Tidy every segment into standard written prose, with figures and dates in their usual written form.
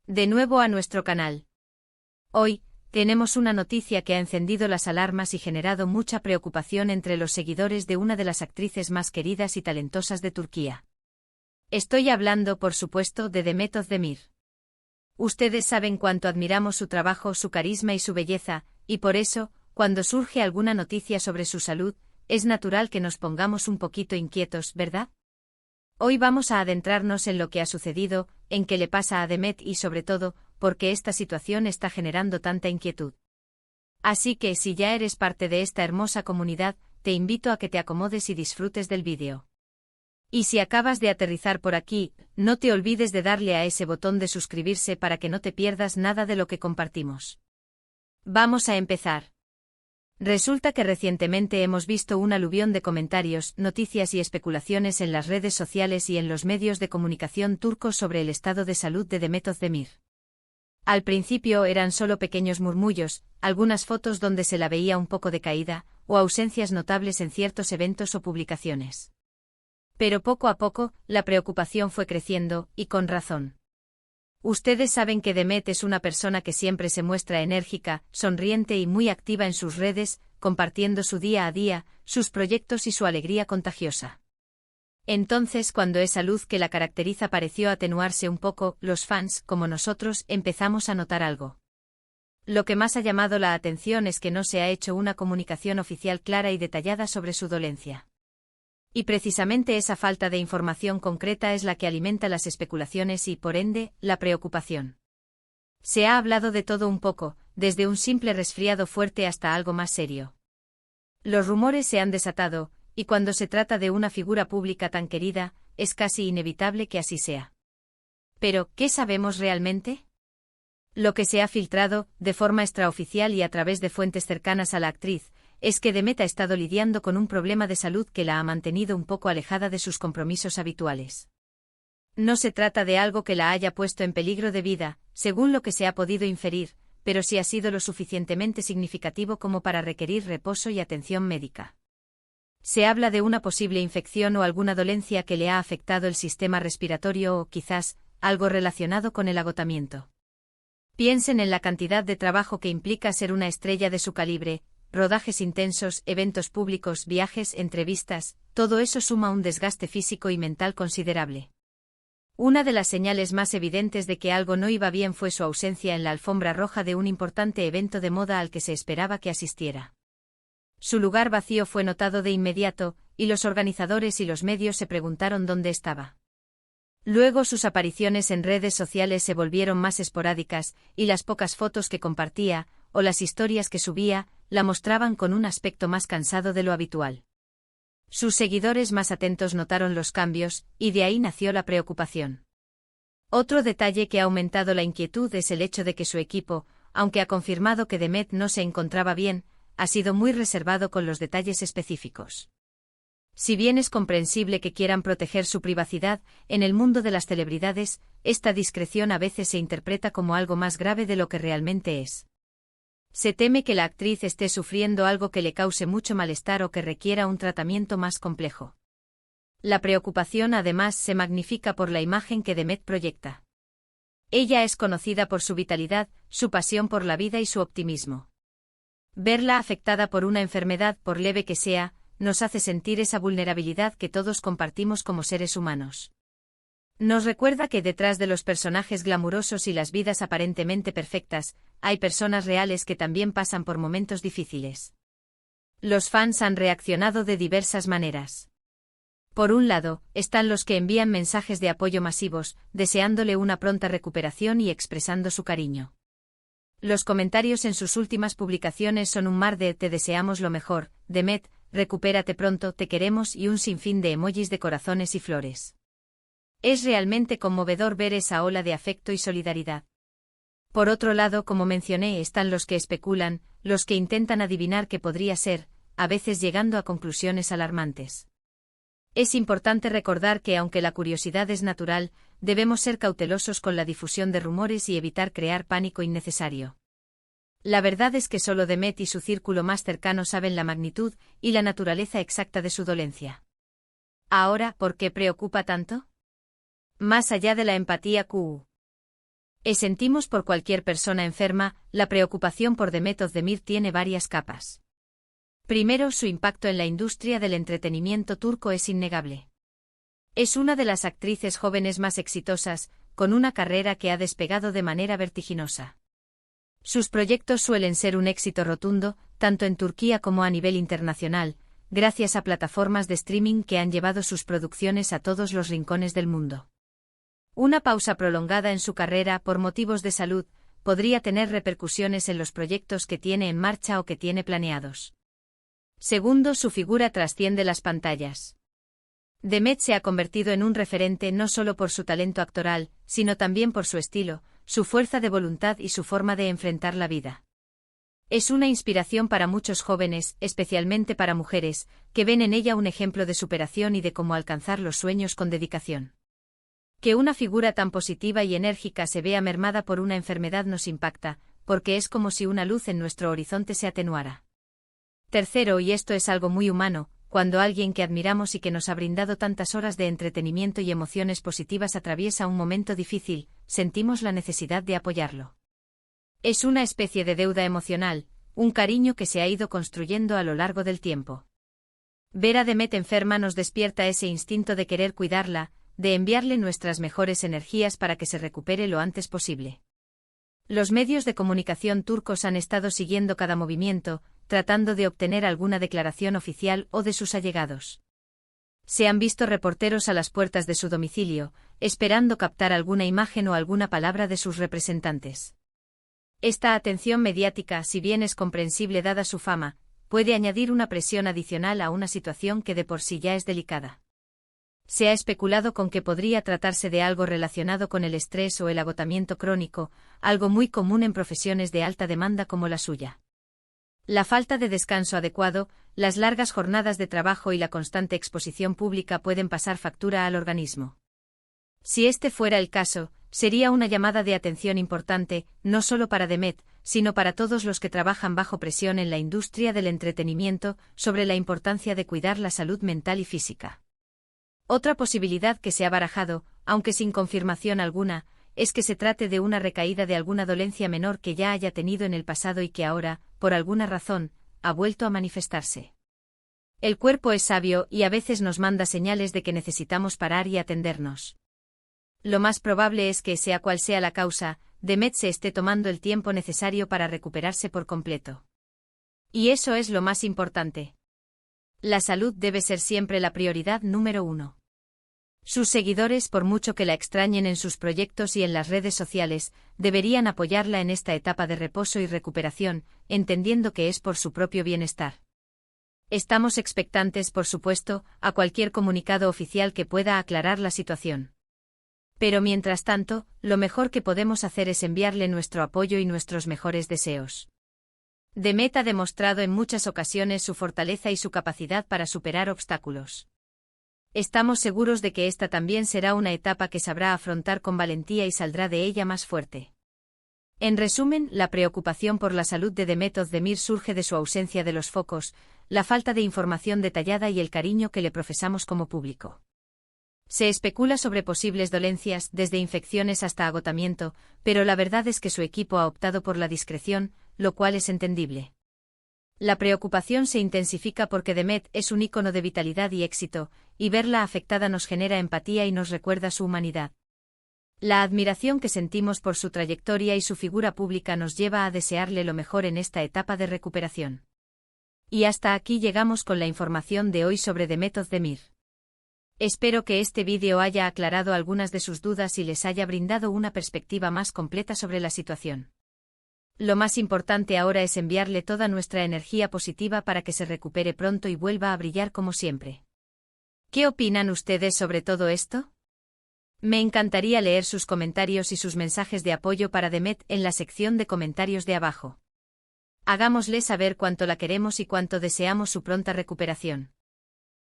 De nuevo a nuestro canal. Hoy, tenemos una noticia que ha encendido las alarmas y generado mucha preocupación entre los seguidores de una de las actrices más queridas y talentosas de Turquía. Estoy hablando, por supuesto, de Demet Özdemir. Ustedes saben cuánto admiramos su trabajo, su carisma y su belleza, y por eso, cuando surge alguna noticia sobre su salud, es natural que nos pongamos un poquito inquietos, ¿verdad? Hoy vamos a adentrarnos en lo que ha sucedido, en qué le pasa a Demet y sobre todo, por qué esta situación está generando tanta inquietud. Así que si ya eres parte de esta hermosa comunidad, te invito a que te acomodes y disfrutes del vídeo. Y si acabas de aterrizar por aquí, no te olvides de darle a ese botón de suscribirse para que no te pierdas nada de lo que compartimos. Vamos a empezar. Resulta que recientemente hemos visto un aluvión de comentarios, noticias y especulaciones en las redes sociales y en los medios de comunicación turcos sobre el estado de salud de Demet Özdemir. Al principio eran solo pequeños murmullos, algunas fotos donde se la veía un poco decaída, o ausencias notables en ciertos eventos o publicaciones. Pero poco a poco, la preocupación fue creciendo, y con razón. Ustedes saben que Demet es una persona que siempre se muestra enérgica, sonriente y muy activa en sus redes, compartiendo su día a día, sus proyectos y su alegría contagiosa. Entonces, cuando esa luz que la caracteriza pareció atenuarse un poco, los fans, como nosotros, empezamos a notar algo. Lo que más ha llamado la atención es que no se ha hecho una comunicación oficial clara y detallada sobre su dolencia. Y precisamente esa falta de información concreta es la que alimenta las especulaciones y, por ende, la preocupación. Se ha hablado de todo un poco, desde un simple resfriado fuerte hasta algo más serio. Los rumores se han desatado, y cuando se trata de una figura pública tan querida, es casi inevitable que así sea. Pero, ¿qué sabemos realmente? Lo que se ha filtrado, de forma extraoficial y a través de fuentes cercanas a la actriz, es que Demet ha estado lidiando con un problema de salud que la ha mantenido un poco alejada de sus compromisos habituales. No se trata de algo que la haya puesto en peligro de vida, según lo que se ha podido inferir, pero sí ha sido lo suficientemente significativo como para requerir reposo y atención médica. Se habla de una posible infección o alguna dolencia que le ha afectado el sistema respiratorio o, quizás, algo relacionado con el agotamiento. Piensen en la cantidad de trabajo que implica ser una estrella de su calibre. Rodajes intensos, eventos públicos, viajes, entrevistas, todo eso suma un desgaste físico y mental considerable. Una de las señales más evidentes de que algo no iba bien fue su ausencia en la alfombra roja de un importante evento de moda al que se esperaba que asistiera. Su lugar vacío fue notado de inmediato, y los organizadores y los medios se preguntaron dónde estaba. Luego sus apariciones en redes sociales se volvieron más esporádicas, y las pocas fotos que compartía, o las historias que subía, la mostraban con un aspecto más cansado de lo habitual. Sus seguidores más atentos notaron los cambios, y de ahí nació la preocupación. Otro detalle que ha aumentado la inquietud es el hecho de que su equipo, aunque ha confirmado que Demet no se encontraba bien, ha sido muy reservado con los detalles específicos. Si bien es comprensible que quieran proteger su privacidad, en el mundo de las celebridades, esta discreción a veces se interpreta como algo más grave de lo que realmente es. Se teme que la actriz esté sufriendo algo que le cause mucho malestar o que requiera un tratamiento más complejo. La preocupación además se magnifica por la imagen que Demet proyecta. Ella es conocida por su vitalidad, su pasión por la vida y su optimismo. Verla afectada por una enfermedad, por leve que sea, nos hace sentir esa vulnerabilidad que todos compartimos como seres humanos. Nos recuerda que detrás de los personajes glamurosos y las vidas aparentemente perfectas, hay personas reales que también pasan por momentos difíciles. Los fans han reaccionado de diversas maneras. Por un lado, están los que envían mensajes de apoyo masivos, deseándole una pronta recuperación y expresando su cariño. Los comentarios en sus últimas publicaciones son un mar de "te deseamos lo mejor, Demet, recupérate pronto, te queremos" y un sinfín de emojis de corazones y flores. Es realmente conmovedor ver esa ola de afecto y solidaridad. Por otro lado, como mencioné, están los que especulan, los que intentan adivinar qué podría ser, a veces llegando a conclusiones alarmantes. Es importante recordar que aunque la curiosidad es natural, debemos ser cautelosos con la difusión de rumores y evitar crear pánico innecesario. La verdad es que solo Demet y su círculo más cercano saben la magnitud y la naturaleza exacta de su dolencia. Ahora, ¿por qué preocupa tanto? Más allá de la empatía QU. Sentimos por cualquier persona enferma, la preocupación por Demet Özdemir tiene varias capas. Primero, su impacto en la industria del entretenimiento turco es innegable. Es una de las actrices jóvenes más exitosas, con una carrera que ha despegado de manera vertiginosa. Sus proyectos suelen ser un éxito rotundo, tanto en Turquía como a nivel internacional, gracias a plataformas de streaming que han llevado sus producciones a todos los rincones del mundo. Una pausa prolongada en su carrera por motivos de salud podría tener repercusiones en los proyectos que tiene en marcha o que tiene planeados. Segundo, su figura trasciende las pantallas. Demet se ha convertido en un referente no solo por su talento actoral, sino también por su estilo, su fuerza de voluntad y su forma de enfrentar la vida. Es una inspiración para muchos jóvenes, especialmente para mujeres, que ven en ella un ejemplo de superación y de cómo alcanzar los sueños con dedicación. Que una figura tan positiva y enérgica se vea mermada por una enfermedad nos impacta, porque es como si una luz en nuestro horizonte se atenuara. Tercero, y esto es algo muy humano, cuando alguien que admiramos y que nos ha brindado tantas horas de entretenimiento y emociones positivas atraviesa un momento difícil, sentimos la necesidad de apoyarlo. Es una especie de deuda emocional, un cariño que se ha ido construyendo a lo largo del tiempo. Ver a Demet enferma nos despierta ese instinto de querer cuidarla, de enviarle nuestras mejores energías para que se recupere lo antes posible. Los medios de comunicación turcos han estado siguiendo cada movimiento, tratando de obtener alguna declaración oficial o de sus allegados. Se han visto reporteros a las puertas de su domicilio, esperando captar alguna imagen o alguna palabra de sus representantes. Esta atención mediática, si bien es comprensible dada su fama, puede añadir una presión adicional a una situación que de por sí ya es delicada. Se ha especulado con que podría tratarse de algo relacionado con el estrés o el agotamiento crónico, algo muy común en profesiones de alta demanda como la suya. La falta de descanso adecuado, las largas jornadas de trabajo y la constante exposición pública pueden pasar factura al organismo. Si este fuera el caso, sería una llamada de atención importante, no solo para Demet, sino para todos los que trabajan bajo presión en la industria del entretenimiento, sobre la importancia de cuidar la salud mental y física. Otra posibilidad que se ha barajado, aunque sin confirmación alguna, es que se trate de una recaída de alguna dolencia menor que ya haya tenido en el pasado y que ahora, por alguna razón, ha vuelto a manifestarse. El cuerpo es sabio y a veces nos manda señales de que necesitamos parar y atendernos. Lo más probable es que, sea cual sea la causa, Demet se esté tomando el tiempo necesario para recuperarse por completo. Y eso es lo más importante. La salud debe ser siempre la prioridad número uno. Sus seguidores, por mucho que la extrañen en sus proyectos y en las redes sociales, deberían apoyarla en esta etapa de reposo y recuperación, entendiendo que es por su propio bienestar. Estamos expectantes, por supuesto, a cualquier comunicado oficial que pueda aclarar la situación. Pero mientras tanto, lo mejor que podemos hacer es enviarle nuestro apoyo y nuestros mejores deseos. Demet ha demostrado en muchas ocasiones su fortaleza y su capacidad para superar obstáculos. Estamos seguros de que esta también será una etapa que sabrá afrontar con valentía y saldrá de ella más fuerte. En resumen, la preocupación por la salud de Demet Özdemir surge de su ausencia de los focos, la falta de información detallada y el cariño que le profesamos como público. Se especula sobre posibles dolencias, desde infecciones hasta agotamiento, pero la verdad es que su equipo ha optado por la discreción, lo cual es entendible. La preocupación se intensifica porque Demet es un ícono de vitalidad y éxito, y verla afectada nos genera empatía y nos recuerda su humanidad. La admiración que sentimos por su trayectoria y su figura pública nos lleva a desearle lo mejor en esta etapa de recuperación. Y hasta aquí llegamos con la información de hoy sobre Demet Özdemir. Espero que este vídeo haya aclarado algunas de sus dudas y les haya brindado una perspectiva más completa sobre la situación. Lo más importante ahora es enviarle toda nuestra energía positiva para que se recupere pronto y vuelva a brillar como siempre. ¿Qué opinan ustedes sobre todo esto? Me encantaría leer sus comentarios y sus mensajes de apoyo para Demet en la sección de comentarios de abajo. Hagámosle saber cuánto la queremos y cuánto deseamos su pronta recuperación.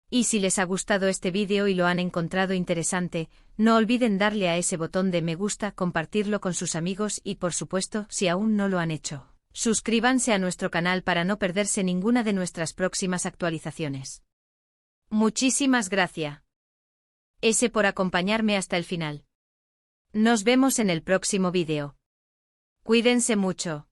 Y si les ha gustado este vídeo y lo han encontrado interesante, no olviden darle a ese botón de me gusta, compartirlo con sus amigos y, por supuesto, si aún no lo han hecho, suscríbanse a nuestro canal para no perderse ninguna de nuestras próximas actualizaciones. Muchísimas gracias por acompañarme hasta el final. Nos vemos en el próximo vídeo. Cuídense mucho.